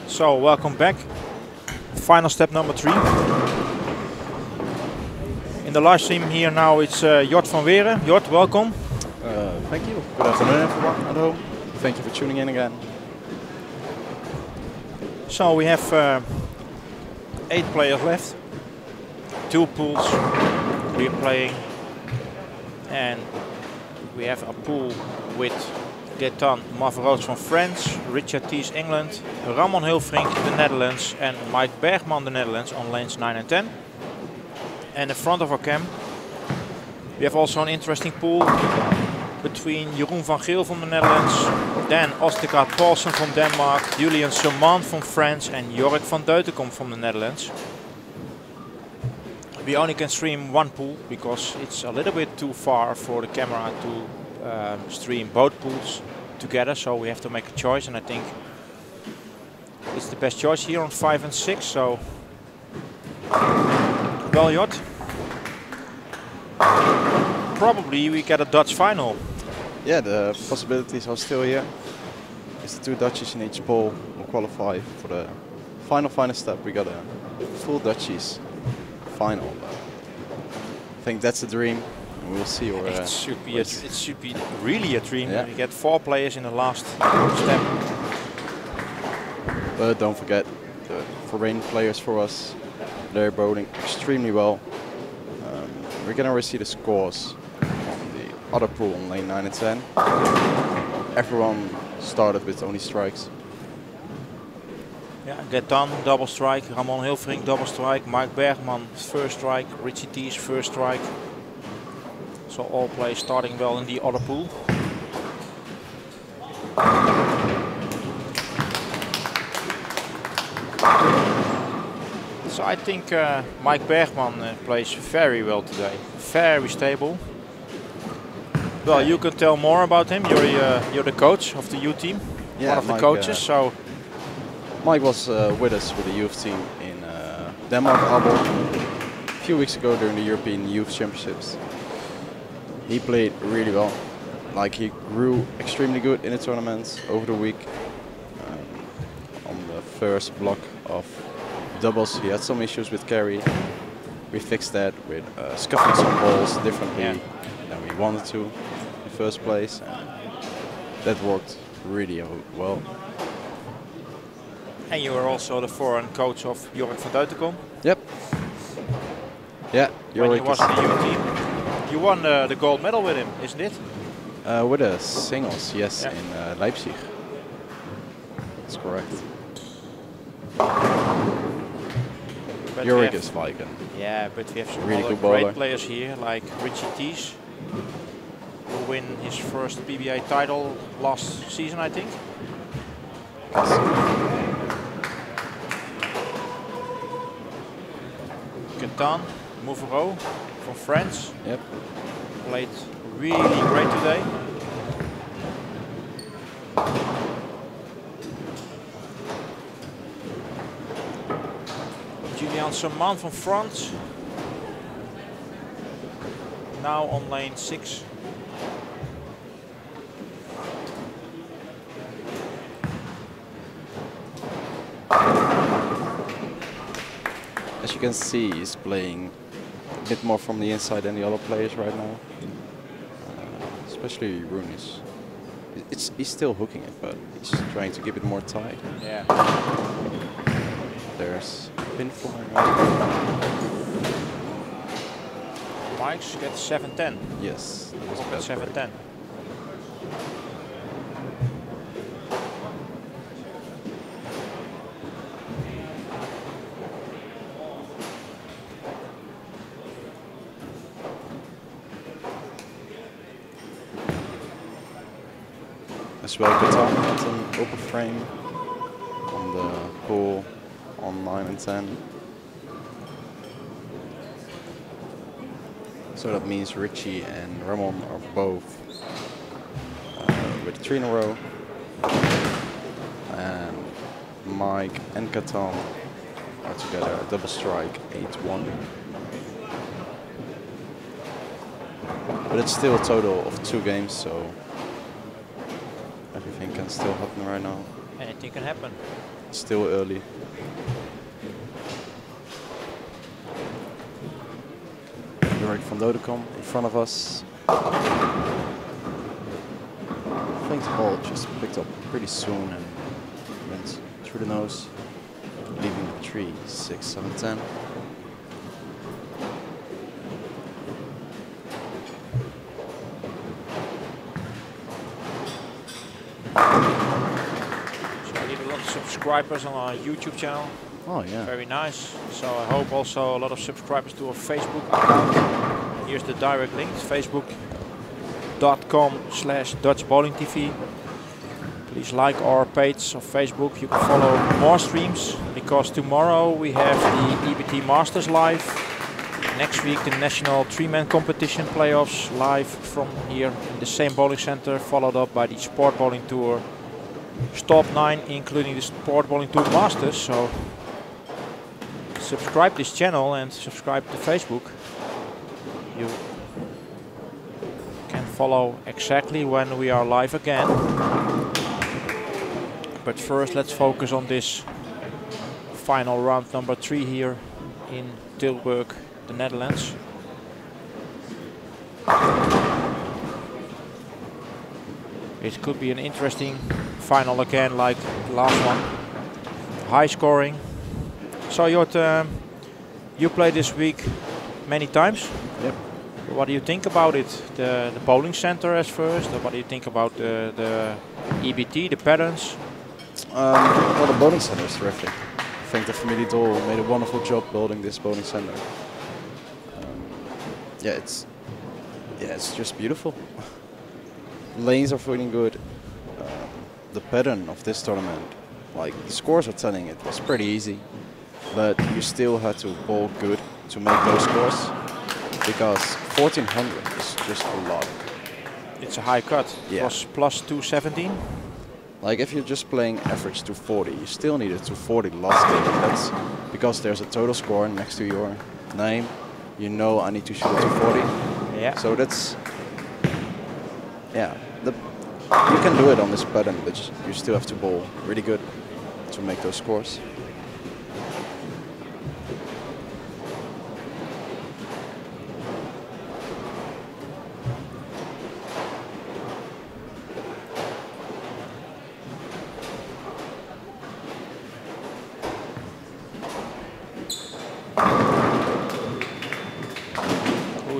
So welcome back. Final step number 3. In the live stream here now it's Jort van Weeren. Jort, welcome. Thank you. Good afternoon everyone at home. Thank you for tuning in again. So we have 8 players left. 2 pools we're playing. And we have a pool with Gaetan Mavroos from France, Richard Thies England, Ramon Hilfrink the Netherlands and Mike Bergman the Netherlands on lanes 9 and 10. And in front of our cam we have also an interesting pool between Jeroen van Geel from the Netherlands, Dan Ostergaard Paulsen from Denmark, Julian Seman from France and Jorik van Deutenkom from the Netherlands. We only can stream one pool because it's a little bit too far for the camera to stream both pools together, so we have to make a choice, and I think it's the best choice here on 5 and 6. So, well, Jort, probably we get a Dutch final. Yeah, the possibilities are still here. It's the 2 Dutchies in each pool will qualify for the final step. We got a full Dutchies final. I think that's the dream. We'll see. Or, it should be really a dream. Yeah. We get 4 players in the last step. But don't forget the foreign players for us. They're bowling extremely well. We can already see the scores on the other pool on lane 9 and 10. Everyone started with only strikes. Yeah, Gaetan double strike, Ramon Hilfrink double strike, Mike Bergman first strike, Richie Thies first strike. So all players starting well in the other pool. So I think Mike Bergman plays very well today, very stable. Well, you can tell more about him. You're the coach of the youth team, Yeah, one of Mike, the coaches. So Mike was with us with the youth team in Denmark, Aalborg, a few weeks ago during the European Youth Championships. He played really well. Like, he grew extremely good in the tournaments over the week. On the first block of doubles, he had some issues with carry. We fixed that with scuffing some balls differently than we wanted to in the first place. And that worked really well. and you are also the foreign coach of Jorik van Deutenkom. Yep. Yeah, When he Jorik was in the youth team. You won the gold medal with him, isn't it? with the singles, yes, Yeah. in Leipzig. That's correct. But Jorik is Viking. Yeah, but we have some Really other good bowler. great players here, like Richie Thies, who win his first PBA title last season, I think. Gaetan Mavroos from France. Yep. Played really great today. Julian Seman from France. Now on lane 6. As you can see, he's playing a bit more from the inside than the other players right now. Especially Rune is. He's still hooking it, but he's trying to keep it more tight. Yeah. There's pin flying. Mike's get 7-10. Yes. Get 7-10. As well, Gaetan had an open frame on the pool on 9 and 10. So that means Richie and Ramon are both with 3 in a row. And Mike and Gaetan are together, a double strike, 8-1. But it's still a total of 2 games, so can still happen right now. Anything can happen. It's still early. Jorik van Dodecom in front of us. I think the ball just picked up pretty soon and went through the nose, leaving the 3, 6, 7, 10. Subscribers on our YouTube channel. Oh yeah. Very nice. So I hope also a lot of subscribers to our Facebook account. Here's the direct link. It's facebook.com/DutchBowlingTV. Please like our page on Facebook. You can follow more streams because tomorrow we have the EBT Masters live. Next week the National 3-man competition playoffs live from here in the same bowling center, followed up by the Sport Bowling Tour. Top 9, including the Sport Bowling Tour Masters. So subscribe this channel and subscribe to Facebook. You can follow exactly when we are live again. But first let's focus on this final round number 3 here in Tilburg, the Netherlands. It could be an interesting final again, like the last one. High scoring. So Jort, you played this week many times. Yep. What do you think about it? The bowling center as first, or what do you think about the EBT, the patterns? Well, the bowling center is terrific. I think the Familie Dol made a wonderful job building this bowling center. It's just beautiful. Lanes are feeling good. The pattern of this tournament, like the scores are telling it was pretty easy, but you still had to bowl good to make those scores because 1400 is just a lot. It's a high cut. Yeah. It was plus 217. Like if you're just playing average 240, you still need a 240 last game. That's because there's a total score next to your name. You know I need to shoot a 240. Yeah. So that's, yeah. You can do it on this pattern, but you still have to bowl really good to make those scores.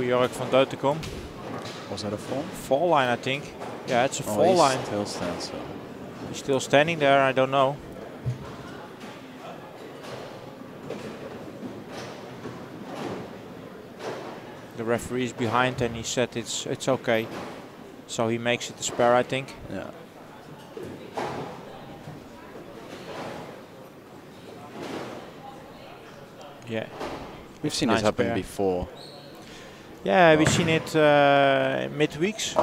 Jorik van Dodecom. Was that a fall? Fall line, I think. Yeah, it's a fall line. Still stands, so. He's still standing there, I don't know. The referee is behind and he said it's okay. So he makes it a spare, I think. Yeah. Yeah. We've seen Nice this happen pair. before. Yeah, we've seen it midweeks.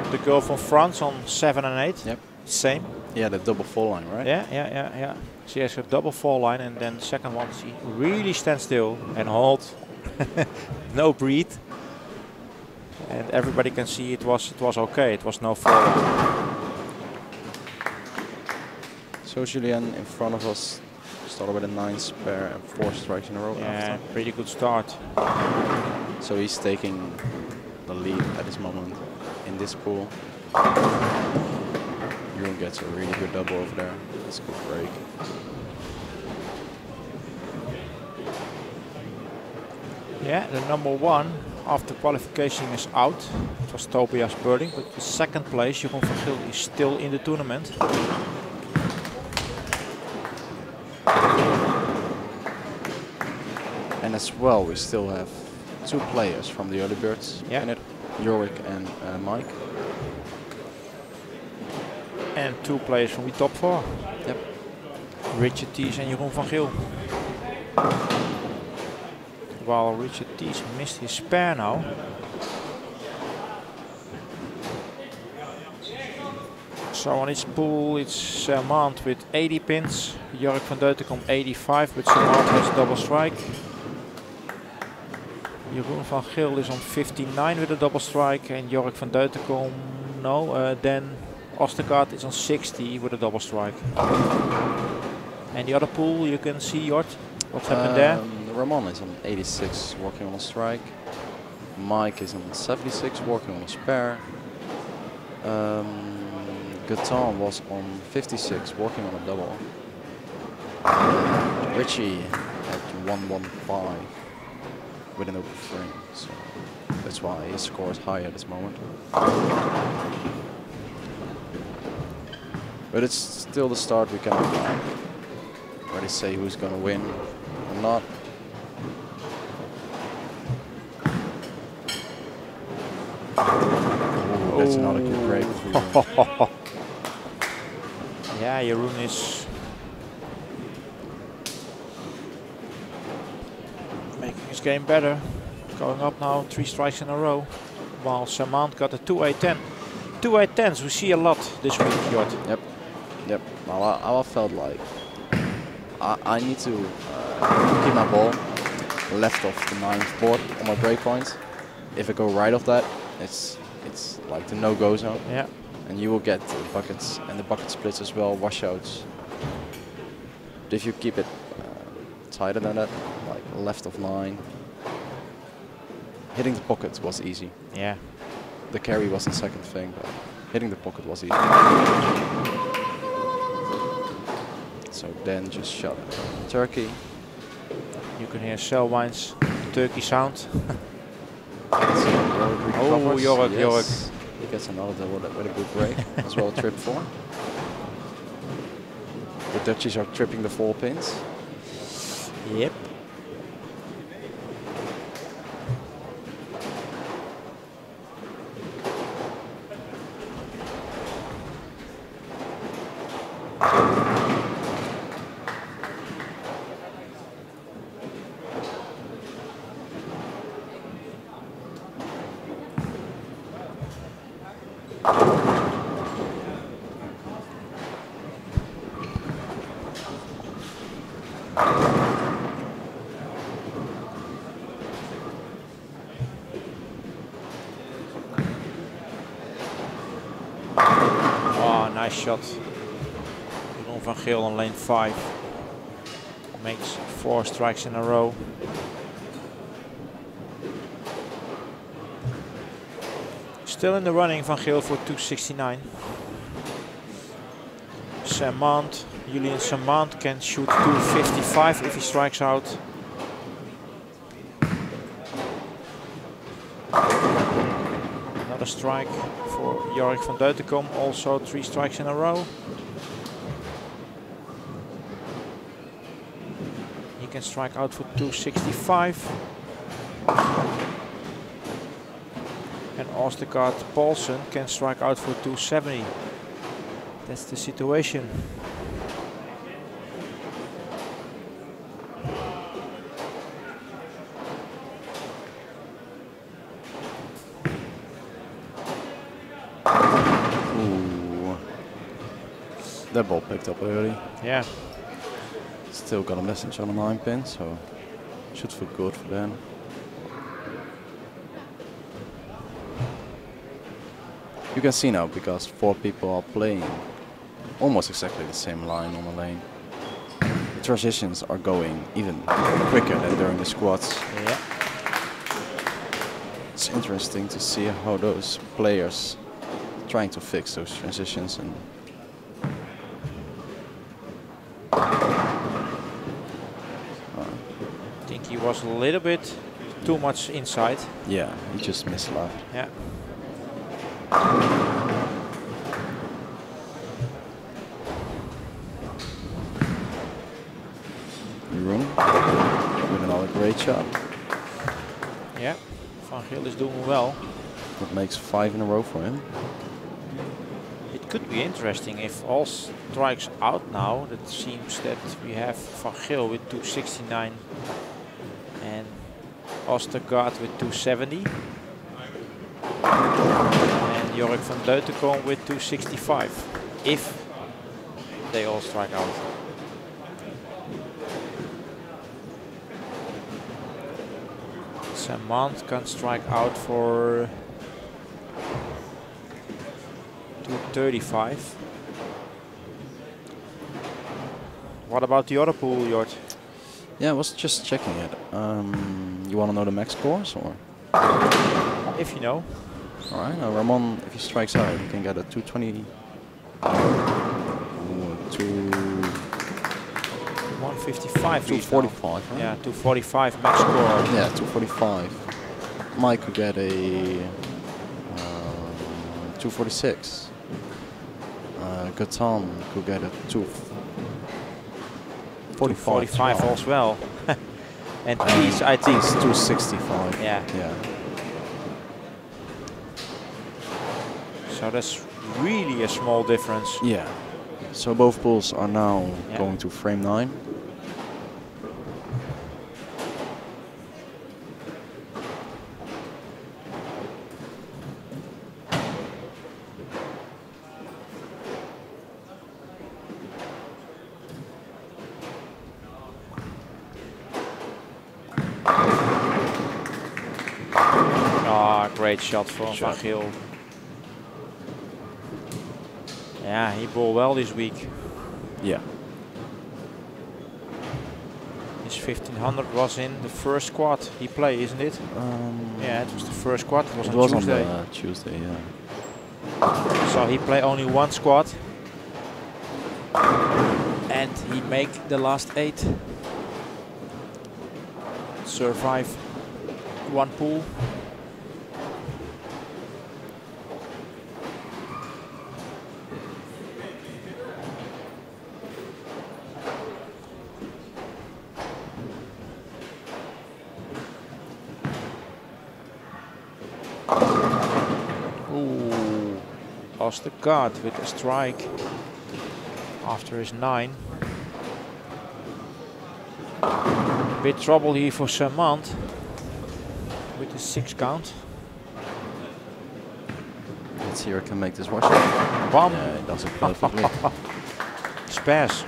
The girl from France on 7 and 8. Yep. Same. Yeah, the double fall line, right? Yeah. She has a double fall line, and then the second one she really stands still and hold. No breathe. And everybody can see it was okay. It was no fall line. So Julien in front of us started with a 9 spare and 4 strikes in a row. Yeah, after. pretty good start. So he's taking the lead at this moment in this pool. Jeroen gets a really good double over there. That's a good break. Yeah, the number 1 after qualification is out. It was Tobias Birding, but the second place, Jeroen van Gil, is still in the tournament. And as well, we still have 2 players from the early birds in it, Jorik and Mike. And 2 players from the top 4. Yep. Richard Thies and Jeroen van Gil. While Richard Thies missed his spare now. So on his pool it's Sermant with 80 pins, Jorik van Dodecom 85, but Sermant has double strike. Jeroen van Gil is on 59 with a double strike, and Jorik van Dodecom, then Ostergaard is on 60 with a double strike. And the other pool, you can see Jort. What's happened there? Ramon is on 86, working on a strike. Mike is on 76, working on a spare. Gatan was on 56, working on a double. Richie at 115 with an open frame, so that's why his score is high at this moment. But it's still the start. We cannot already say who's going to win or not. Oh, that's not a good break for you. Yeah, Jeroen is making his game better. Going up now 3 strikes in a row. While Samant got a 2-8-10. 2-8-10s we see a lot this week, Jort. Yep. Yep. Well, I felt like I need to keep my ball left of the 9th board on my break point. If I go right of that, it's like the no-go zone. Yeah. And you will get the buckets and the bucket splits as well, washouts. But if you keep it tighter than that, like left of 9, hitting the pocket was easy. Yeah. The carry was the second thing, but hitting the pocket was easy. So then just shot turkey. You can hear Selwine's turkey sound. Oh, Jork, yes. Jork. He gets another double with a good break. As well, trip 4. The Dutchies are tripping the 4 pins. Yep. Nice shot. Jeroen van Geel on lane 5. Makes 4 strikes in a row. Still in the running, Van Geel for 269. Samant, Julian Samant can shoot 255 if he strikes out. Another strike for Jorik van Deutenkom, also 3 strikes in a row. He can strike out for 265. And Ostergaard Paulsen can strike out for 270. That's the situation. That ball picked up early. Yeah. Still got a message on a 9 pin, so should feel good for them. You can see now, because 4 people are playing almost exactly the same line on the lane. The transitions are going even quicker than during the squats. Yeah. It's interesting to see how those players trying to fix those transitions. And I think he was a little bit too much inside. yeah, he just missed left. Yeah. Jeroen with another great shot. Yeah, Van Geel is doing well. That makes 5 in a row for him. It could be interesting if all strikes out now. That seems that we have Van Geel with 269 and Ostergaard with 270. And Jorik van Deutenkom with 265. If they all strike out. Samant can strike out for 235. What about the other pool, Jort? Yeah, I was just checking it. You want to know the max scores, or? If you know. All right. Now Ramon, if he strikes out, he can get a 220. 155. 245. Right? Yeah, 245 max score. Yeah, 245. Mike could get a 246. Gatan could get a 245 as well. And Keys, I think, it's 265. Yeah. Yeah. So that's really a small difference. Yeah. So both pools are now going to frame 9. Great shot from Van Geel. Yeah, he bowled well this week. Yeah. His 1500 was in the first squad he played, isn't it? Yeah, it was the first squad. It was on Tuesday. On Tuesday, yeah. So he played only one squad. And he make the last 8. Survive one pool. Lost the card with a strike after his 9. Bit trouble here for Samant with the 6 count. Let's see if I can make this work. Bam! Yeah, it does it perfectly. Spares.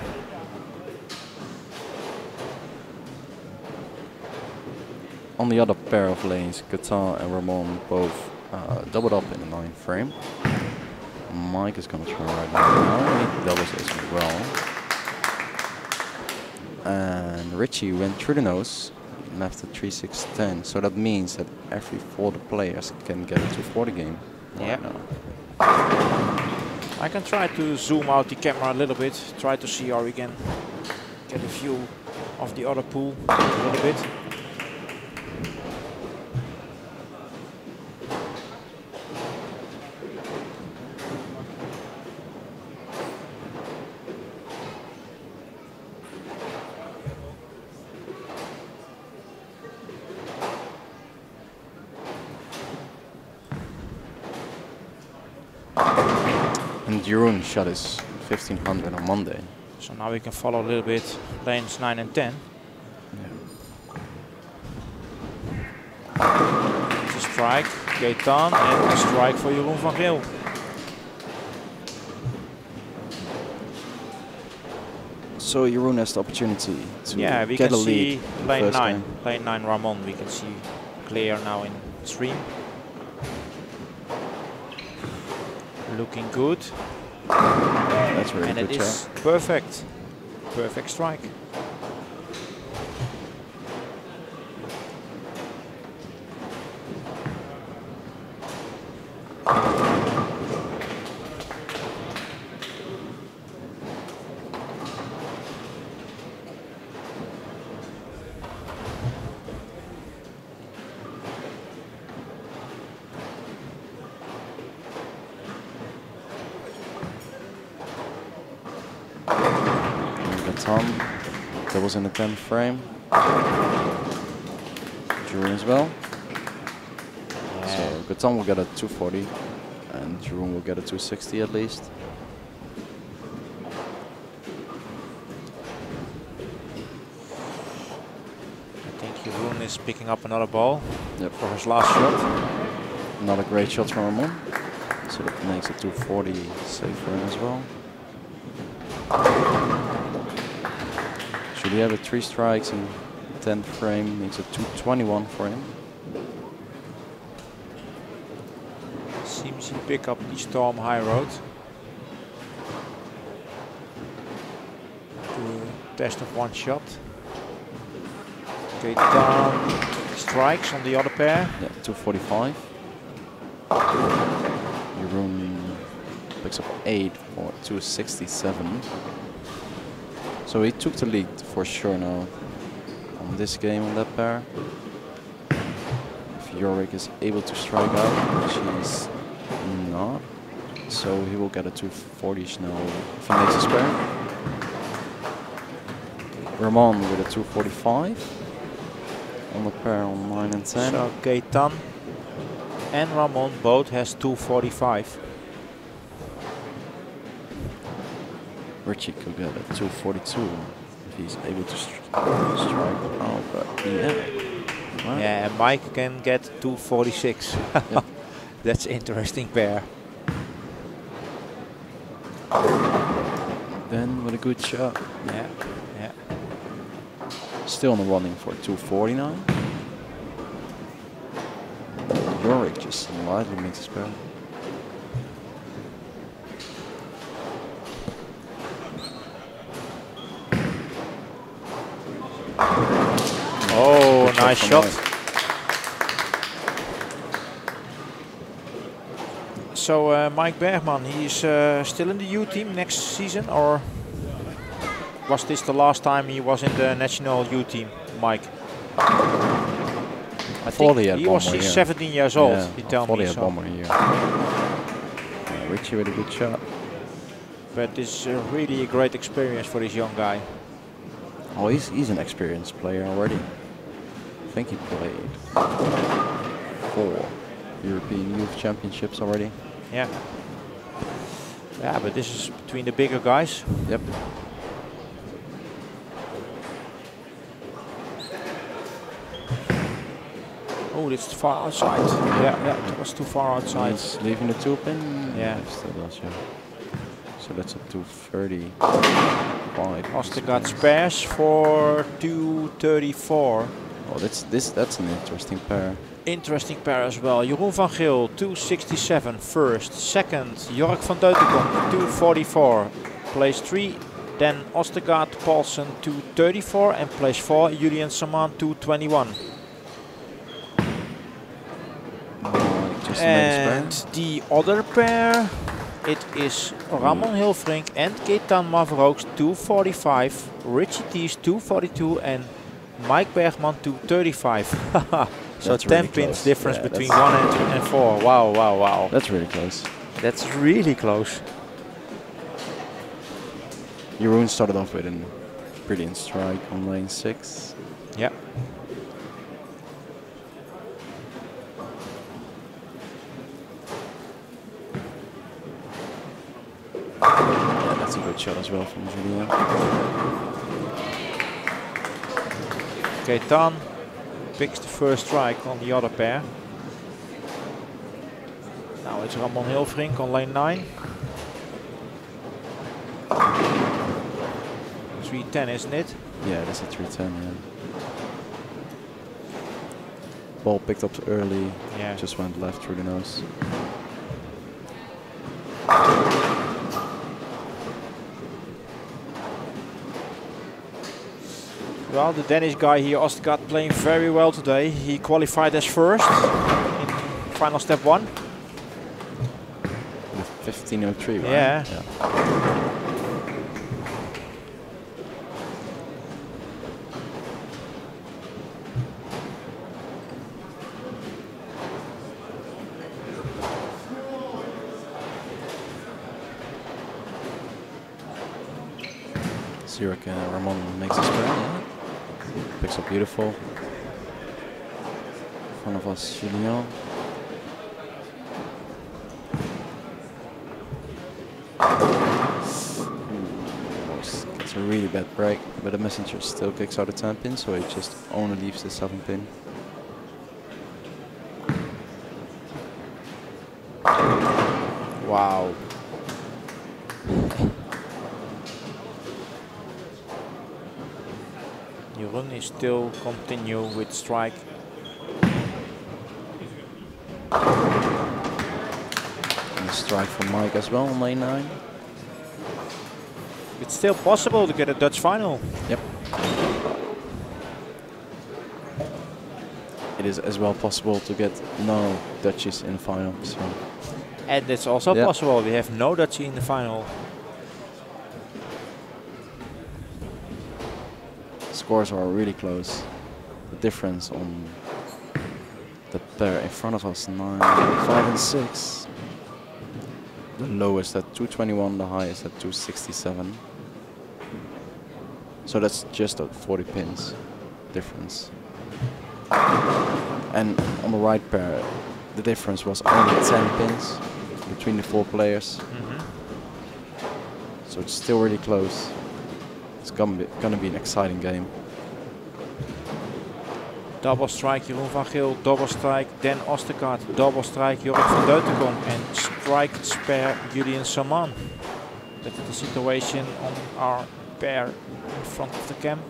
On the other pair of lanes, Qatar and Ramon both doubled up in the 9th frame. Mike is going to try right now. He doubles this as well. And Richie went through the nose, left at 3-6-10. So that means that every 4 players can get a 240 game. Yeah. Right now. I can try to zoom out the camera a little bit, try to see how we can get a view of the other pool a little bit. And Jeroen shot his 1500 on Monday. So now we can follow a little bit lanes 9 and 10. Yeah. It's a strike, Gaetan, and a strike for Jeroen van Geel. So Jeroen has the opportunity to we get can a lead. see lane 9, lane 9 Ramon, we can see clear now in stream. Looking good. That's really and good. And it is perfect. Perfect strike. That was in the 10th frame. Jeroen as well. Yeah. So Gatan will get a 240 and Jeroen will get a 260 at least. I think Jeroen is picking up another ball for his last shot. Not a great shot from Ramon. So that makes it 240 safe for him as well. Should he have a 3 strikes in 10th frame, makes it 221 for him. seems he pick up the Storm High Road. Test of one shot. Okay, down strikes on the other pair. Yeah, 245. Jeroen picks up 8 for 267. So he took the lead for sure now on this game on that pair. If Jorik is able to strike out, which he's not, so he will get a 240 now if he makes a spare. Ramon with a 245 on the pair on 9 and 10. So Gaetan and Ramon both has 245. Richie could get a 242 if he's able to strike out, but yeah. Wow. Yeah, and Mike can get 246. Yep. That's an interesting pair. Then with a good shot. Yeah, yeah. Still on the running for 249. Jorik just slightly makes a spare. Oh, nice shot. So Mike Bergman, he's still in the U team next season, or was this the last time he was in the national U team, Mike? I think he was 17 years old, yeah, he told me. So. One more year. Richie with a good shot. But it's really a great experience for this young guy. Oh, he's an experienced player already. I think he played 4 European Youth Championships already. Yeah. Yeah, but this is between the bigger guys. Yep. Oh, that's far outside. Yeah, it was too far outside. He's leaving the 2-pin. Yeah. Still does, yeah. So that's a 230. Ostergaard spares for 234. Oh, that's an interesting pair. Interesting pair as well. Jeroen van Geel, 267 first. Second, Jorik van Deutenkom, 244. Place 3. Then Ostergaard Paulsen, 234. And place 4, Julian Saman, 221. And the other pair, it is Ramon Hilfrink and Gaetan Mavrooks, 245. Richie Thies, 242. And Mike Bergman, 235. So that's 10 really pins close. difference Yeah, between 1 and 4. Wow, wow, wow. That's really close. That's really close. Jeroen started off with a brilliant strike on lane 6. Yeah. Yeah, that's a good shot as well from Julien. Gaetan picks the first strike on the other pair. Now it's Ramon Hilfrink on lane 9. 310, isn't it? Yeah, that's a 310, yeah. Ball picked up early, Yeah. just went left through the nose. Well, the Danish guy here, Ostergaard, playing very well today. He qualified as first in final step 1. With 15:03, right? Yeah. Zurich Ramon makes a spare. Yeah. Picks up beautiful. In front of us, Julien. It's a really bad break, but the messenger still kicks out a 10 pin, so he just only leaves the 7 pin. Wow. Jeroen is still continue with strike. strike from Mike as well on lane 9. It's still possible to get a Dutch final. Yep. It is as well possible to get no Dutchies in the final. So. And it's also possible we have no Dutchie in the final. Scores are really close. The difference on the pair in front of us, 9, 5 and 6. The lowest at 221, the highest at 267. So that's just at 40 pins difference. And on the right pair, the difference was only 10 pins between the 4 players. So it's still really close. It's gonna be an exciting game. Double strike Jeroen van Geel, double strike Dan Ostergaard, double strike Jorik van Deutenkom, and strike spare Julian Saman. That's the situation on our pair in front of the cam.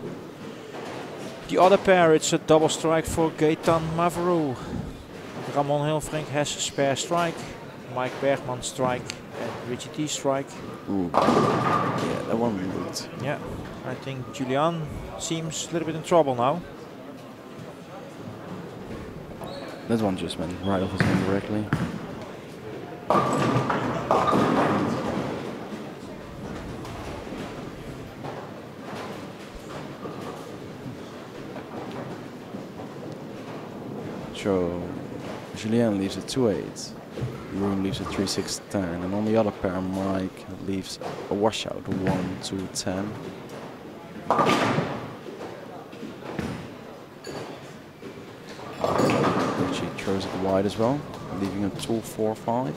The other pair, it's a double strike for Gaetan Mavrou. Ramon Hilfrink has spare strike, Mike Bergman strike, and Richie T strike. Ooh. Yeah, that one moved. Yeah, I think Julian seems a little bit in trouble now. That one just went right off his hand directly. So Julien leaves a 2-8. Jeroen leaves a 3-6-10, and on the other pair, Mike leaves a washout 1-2-10. She throws it wide as well, leaving a 2-4-5.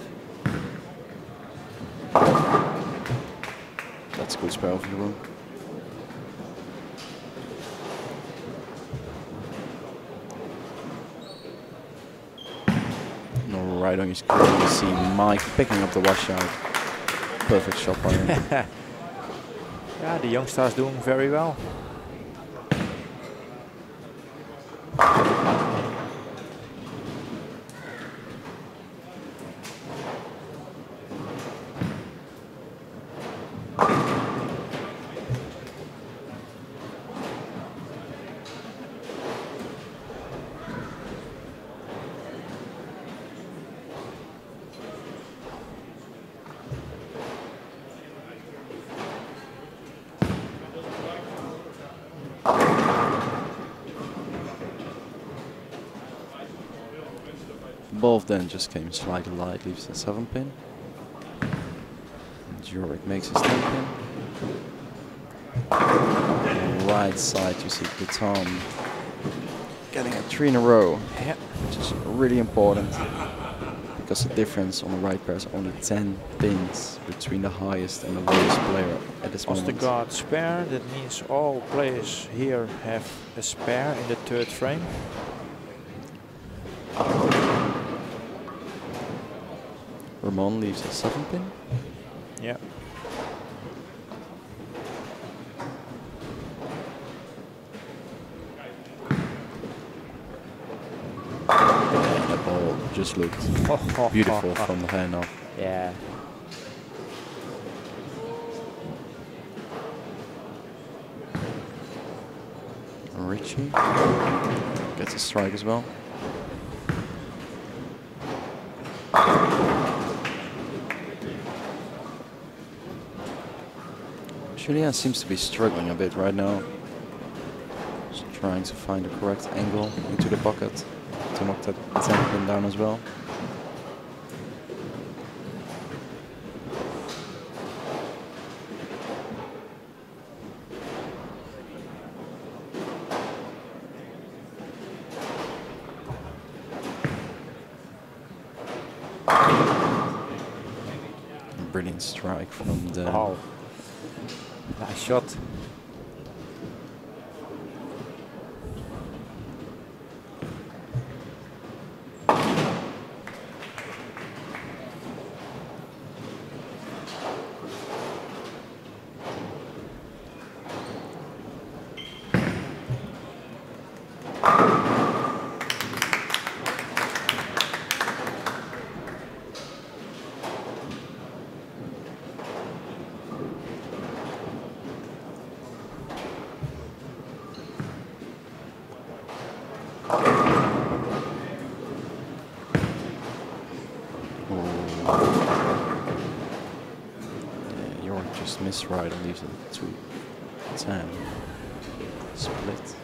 That's a good spell for Jeroen. Right on your screen, you see Mike picking up the washout. Perfect shot by him. Yeah, the youngsters doing very well. Both then just came slightly light, leaves a 7-pin. Jorik makes his 10-pin. On the right side you see Gaetan getting a 3 in a row, which is really important because the difference on the right pair is only 10 pins between the highest and the lowest player at this moment. Ostergaard spare, that means all players here have a spare in the 3rd frame. Ramon leaves a 7-pin. Yeah. And the ball just looked beautiful from the hand off. Yeah. Richie gets a strike as well. Julien seems to be struggling a bit right now. Just trying to find the correct angle into the bucket to knock that 10-pin down as well. Brilliant strike from the... Wow. Nice shot. Yeah, York just missed right and leaves it 2-10. Split.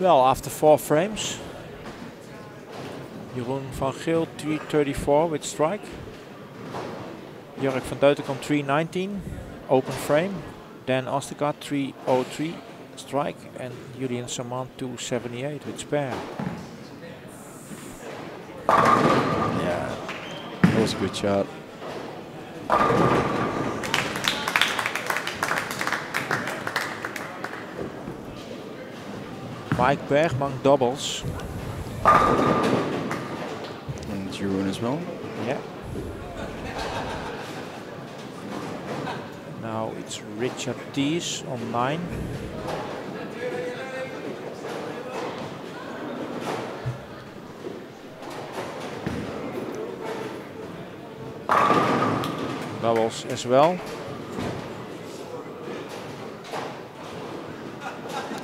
Well, after 4 frames, Jeroen van Geel 334 with strike. Jörg van Deutenkom 319, open frame. Dan Ostergaard 303 strike and Julian Saman 278 with spare. Yeah, that was a good shot. Mike Bergman doubles. And Jeroen as well. Yeah. Now it's Richard Thies on 9. Doubles as well.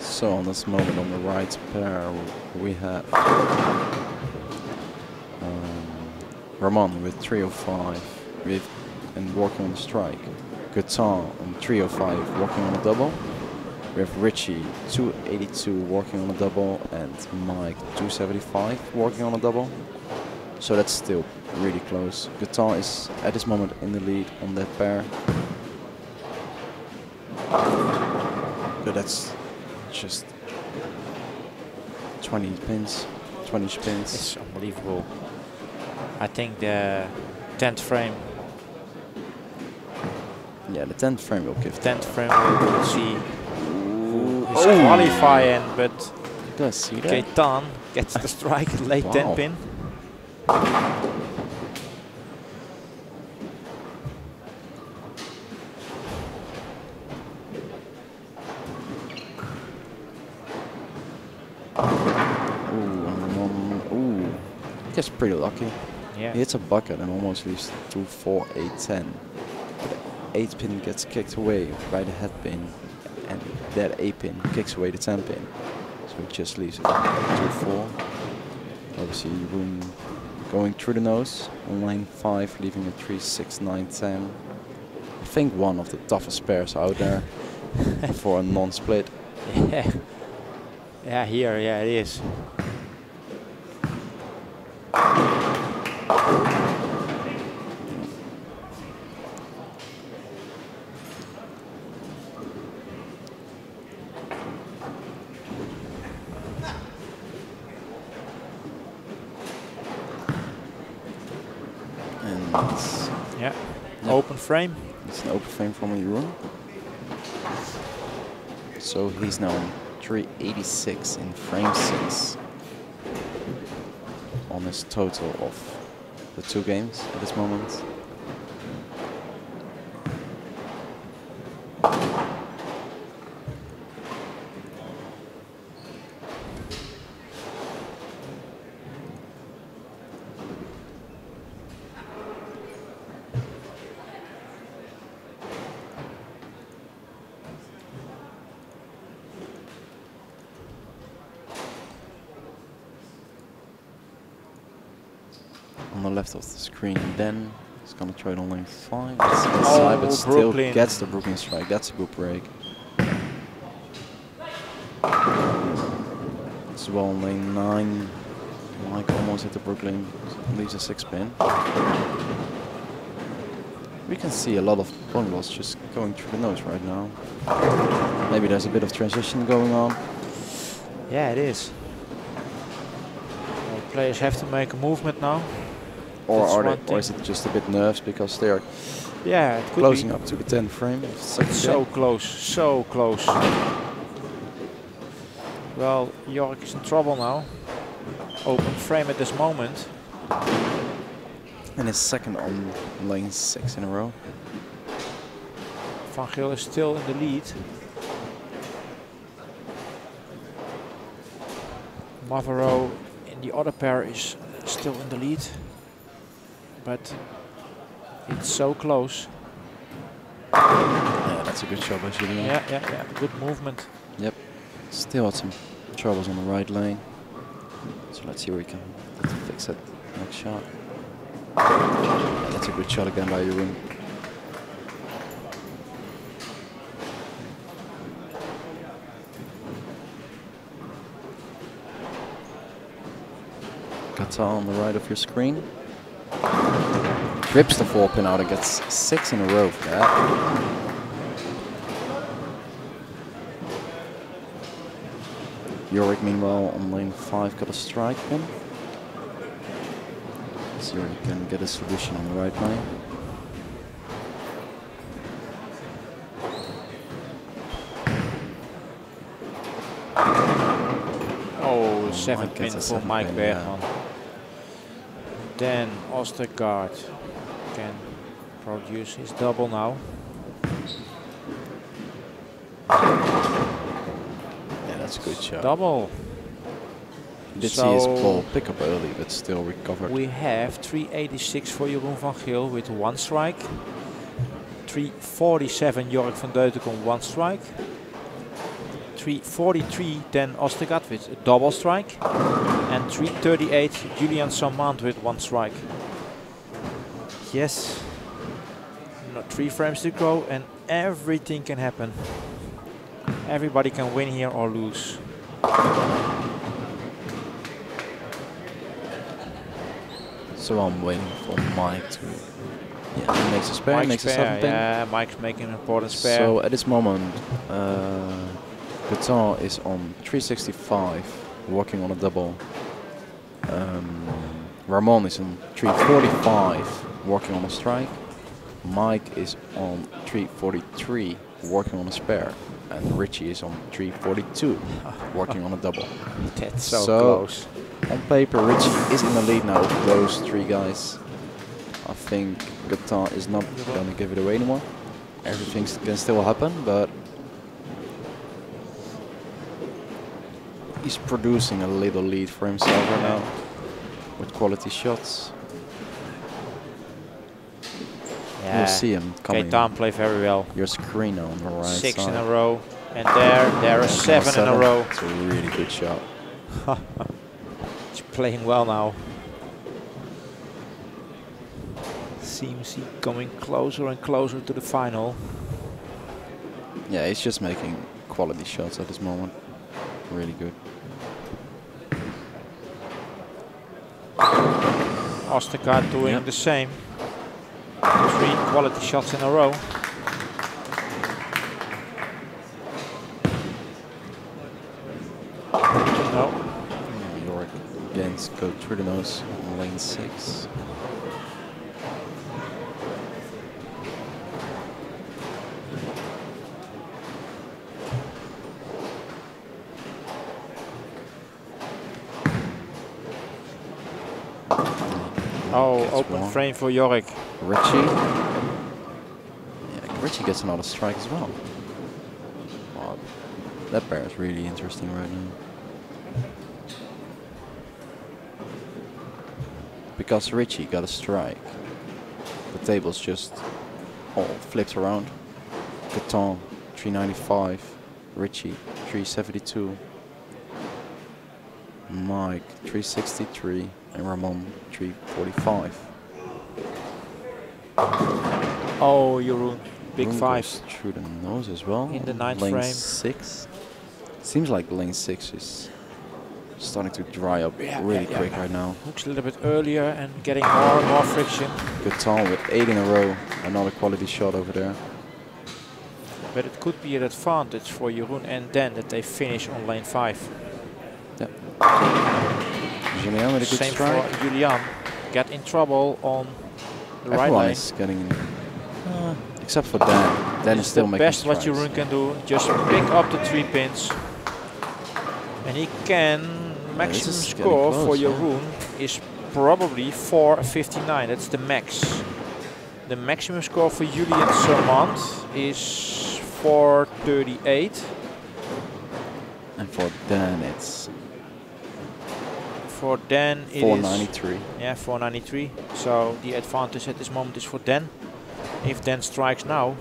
So on this moment on the right pair we have Ramon with 305 and working on the strike. Guitar on 305 working on a double. We have Richie 282 working on a double and Mike 275 working on a double. So that's still really close. Guitar is at this moment in the lead on that pair. But that's just 20 pins, 20 spins. It's unbelievable. I think the 10th frame. Yeah, the 10th frame will give. 10th frame we will see who is qualifying, but You guys see that? Ketan gets the strike, late Wow. 10 pin. Gets pretty lucky. Yeah. He hits a bucket and almost leaves 2, 4, 8, 10. But the 8 pin gets kicked away by the head pin, and that 8 pin kicks away the 10 pin. So it just leaves 2, 4. Obviously, room going through the nose on line 5, leaving a 3, 6, 9, 10. I think one of the toughest pairs out there for a non-split. Yeah. Yeah, here, yeah, it is. Yeah, open frame. It's an open frame from Jeroen. So he's now on 386 in frame 6 on his total of the 2 games at this moment. On the left of the screen, then he's gonna try it on lane 5. It's inside, but still Brooklyn gets the Brooklyn strike. That's a good break. As well on lane 9, Mike almost hit the Brooklyn, leaves a 6 pin. We can see a lot of point balls just going through the nose right now. Maybe there's a bit of transition going on. Yeah, it is. Well, players have to make a movement now. Or That's are one they, thing. or is it just a bit nerves because they are Yeah, it could closing be. up to the 10th frame? So close, so close. Well, Jorg is in trouble now. Open frame at this moment. And his second on lane 6 in a row. Van Geel is still in the lead. Navarro in the other pair is still in the lead. But it's so close. Yeah, that's a good shot by Julien. Yeah. Good movement. Yep. Still had some troubles on the right lane. So let's see where we can fix that next shot. Yeah, that's a good shot again by Jeroen. Gata on the right of your screen. Rips the 4-pin out and gets 6 in a row for that. Yorick, meanwhile, on lane 5 got a strike pin. So you can get a solution on the right lane. Oh, 7 pin for 7 Mike pin, Bergman. Then Ostergaard can produce his double now. Yeah, that's a good shot. Double. Did see his ball pick up early, but still recovered. We have 386 for Jeroen van Geel with 1 strike. 347 Jork van Deutenkom 1 strike. 343 then Ostergaard with a double strike. And 338 Julian Samant with 1 strike. Yes. No, 3 frames to go and everything can happen. Everybody can win here or lose. So I'm waiting for Mike to... Yeah, he makes a spare, makes a 7 pin. Yeah, Mike's making an important spare. So at this moment, Gata is on 365, working on a double. Ramon is on 345, working on a strike. Mike is on 343, working on a spare. And Richie is on 342, working on a double. That's so close. On paper, Richie is in the lead now of those 3 guys. I think Gata is not going to give it away anymore. Everything can still happen, but he's producing a little lead for himself right now with quality shots. Yeah. You'll see him coming. Gaetan play very well. Your screen now on the right 6 side. in a row, and there is 7 in a row. It's a really good shot. He's playing well now. Seems he coming closer and closer to the final. Yeah, he's just making quality shots at this moment. Really good. Ostergaard doing the same. 3 quality shots in a row. No. Yorick against go through the nose on lane 6. Oh, open frame for Yorick. Richie. Yeah, Richie gets another strike as well. Wow, that pair is really interesting right now. Because Richie got a strike, the tables just all flipped around. Gaetan 395, Richie 372, Mike 363, and Ramon 345. Oh, Jeroen, big 5 through the nose as well. in the 9th lane frame. 6. Seems like lane 6 is starting to dry up really quick right now. Hooks a little bit earlier and getting more and more friction. Gaetan with 8 in a row, another quality shot over there. But it could be an advantage for Jeroen and Dan that they finish on lane 5. Yep. Julien with a good Same strike. for Julian. Get in trouble on the right Everyone lane. is getting in, except for Dan. Dan is still making best strikes. what Jeroen can do. Just pick up the 3 pins. And he can maximum is score getting for close, Jeroen is probably 4.59. That's the max. The maximum score for Julian Sermont is 4.38. And for Dan, it's for Dan it 4.93. is, yeah, 4.93. So the advantage at this moment is for Dan. If Dan strikes now,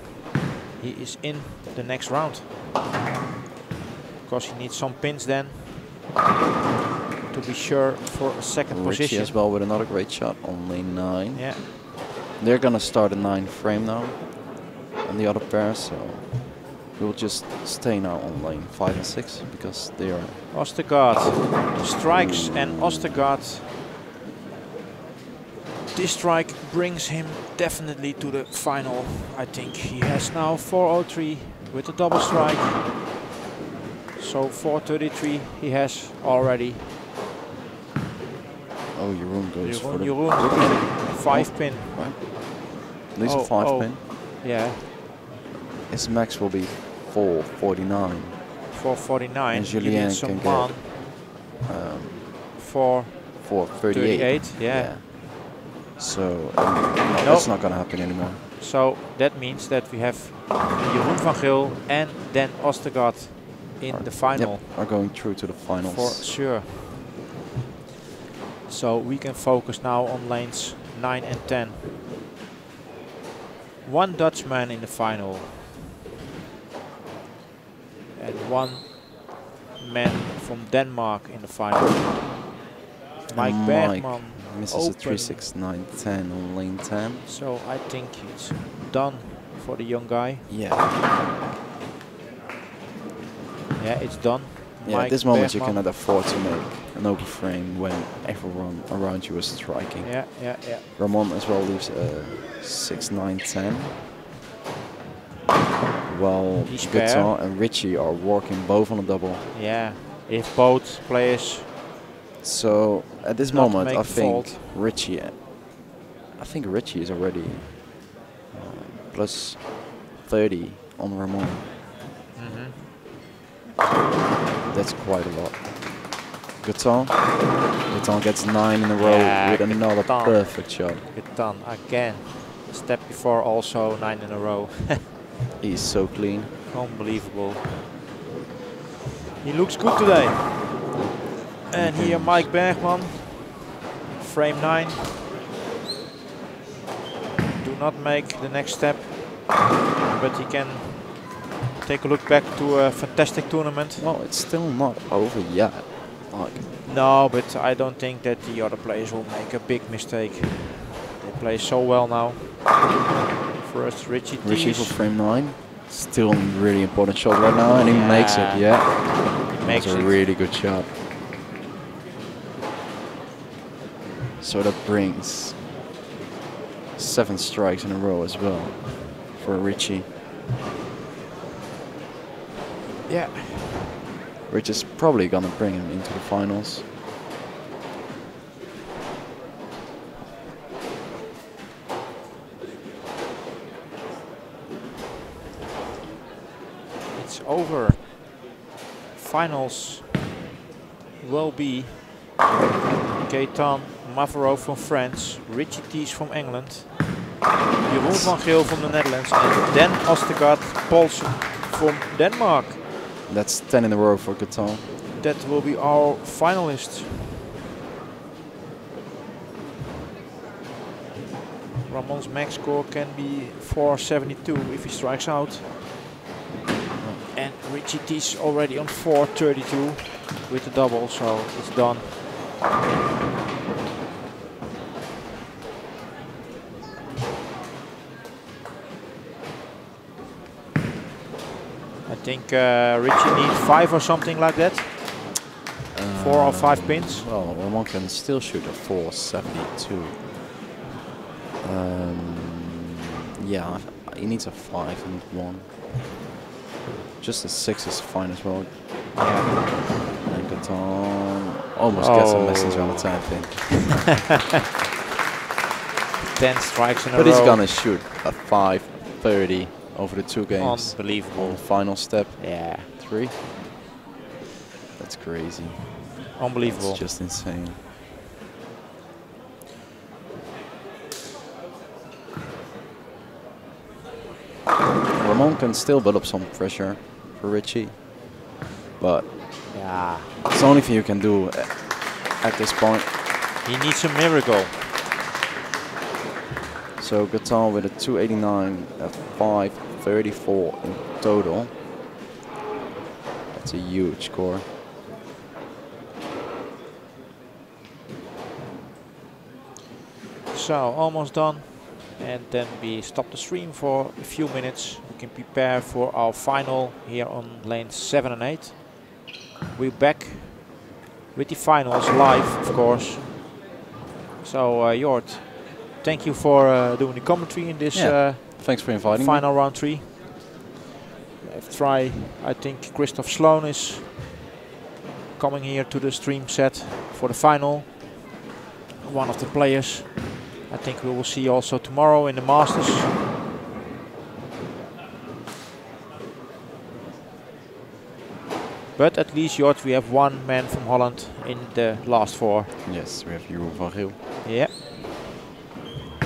he is in the next round. Because he needs some pins then to be sure for a second Richie position. as well with another great shot on lane 9. Yeah. They're gonna start a 9 frame now on the other pair, so we'll just stay now on lane 5 and 6 because they are. Ostergaard strikes. Ooh. And Ostergaard, this strike brings him definitely to the final. I think he has now 4.03 with a double strike. So 4.33 he has already. Oh, Jeroen goes for the Jeroen, 5 pin. Right. At least a 5 pin. Yeah. His max will be 4.49. 4.49. And Julien can get 4.38. Yeah. So no, that's not going to happen anymore. So that means that we have Jeroen van Geel and then Ostergaard in the final. Yep, are going through to the finals. For sure. So we can focus now on lanes 9 and 10. One Dutchman in the final. And one man from Denmark in the final. Mike Bergman misses a 3.69.10 on lane 10. So I think it's done for the young guy. Yeah. Yeah, it's done. Yeah, Mike at this moment Bergman. you cannot afford to make an open frame when everyone around you is striking. Yeah. Ramon as well leaves a 6.9.10. Well, Guitar and Richie are working both on a double. Yeah, if both players. So at this moment, I think Richie is already plus 30 on Ramon. That's quite a lot. Guitar gets 9 in a row with another perfect shot. Guitar again. Step before also 9 in a row. He's so clean. Unbelievable. He looks good today. And here Mike Bergman, frame 9. Do not make the next step, but he can take a look back to a fantastic tournament. Well, it's still not over yet. No, but I don't think that the other players will make a big mistake. They play so well now. First Richie for frame 9. Still a really important shot right now, and he makes it. Yeah, he makes a really good shot. So that brings 7 strikes in a row as well for Richie. Yeah. Which is probably gonna bring him into the finals. It's over. Finals will be Gaetan Mavro from France, Richie Thies from England, Jeroen van Geel from the Netherlands, and then Ostergaard Poulsen from Denmark. That's 10 in a row for Gaetan. That will be our finalists. Ramon's max score can be 4.72 if he strikes out. And Richie Thies already on 4.32 with the double, so it's done. I think Richie needs 5 or something like that. 4 or 5 pins. Well, Ramon can still shoot a 4.72. Yeah, he needs a 5 and 1. Just a 6 is fine as well. Yeah. And Gaetan almost gets a message on the 10 pin. 10 strikes in a row. But he's gonna shoot a 5.30 over the 2 games. Unbelievable. On the final step. Yeah. 3. That's crazy. Unbelievable. It's just insane. Ramon can still build up some pressure for Richie, but yeah, it's the only thing you can do at this point. He needs a miracle. So Gaetan with a 289, a 534 in total. That's a huge score. So almost done, and then we stop the stream for a few minutes. We can prepare for our final here on lanes 7 and 8. We're back with the finals live, of course. So Jort, thank you for doing the commentary in this thanks for inviting final me. round 3. I think Christoph Sloan is coming here to the stream set for the final. One of the players. I think we will see also tomorrow in the Masters. But at least, Jort, we have one man from Holland in the last 4. Yes, we have Jeroen van Giel. Yeah.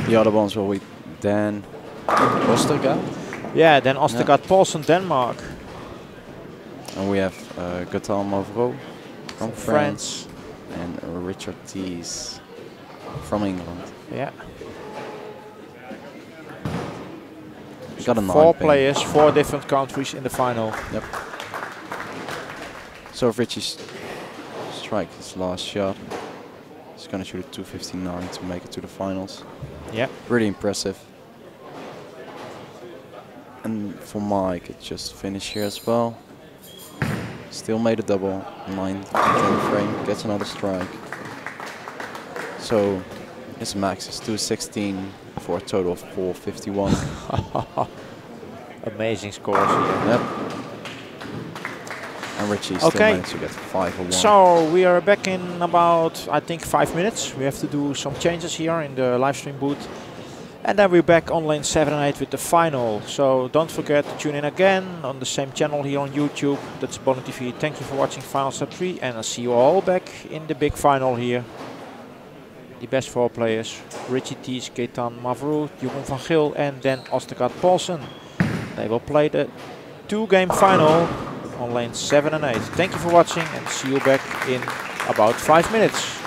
The other ones will be Dan Ostergaard. Yeah, then Ostergaard Paulsen, Denmark. And we have Gaetan Mavro from France. And Richard Thies from England. Yeah. We got a 4 players, 4 different countries in the final. Yep. So if Richie strikes his last shot, he's gonna shoot a 259 to make it to the finals. Yeah. Really impressive. And for Mike, it just finished here as well. Still made a double, 9th frame, gets another strike. So his max is 216 for a total of 451. Amazing scores here. Yep. And Richie still managed to get 501. So we are back in about, I think, 5 minutes. We have to do some changes here in the live stream booth. And then we're back on lane 7 and 8 with the final. So don't forget to tune in again on the same channel here on YouTube. That's Bronzen TV. Thank you for watching Final Set 3. And I'll see you all back in the big final here. The best 4 players. Richie Thies, Gaetan Mavro, Jeroen van Giel and then Ostergaard Paulsen. They will play the 2-game final on lane 7 and 8. Thank you for watching and see you back in about 5 minutes.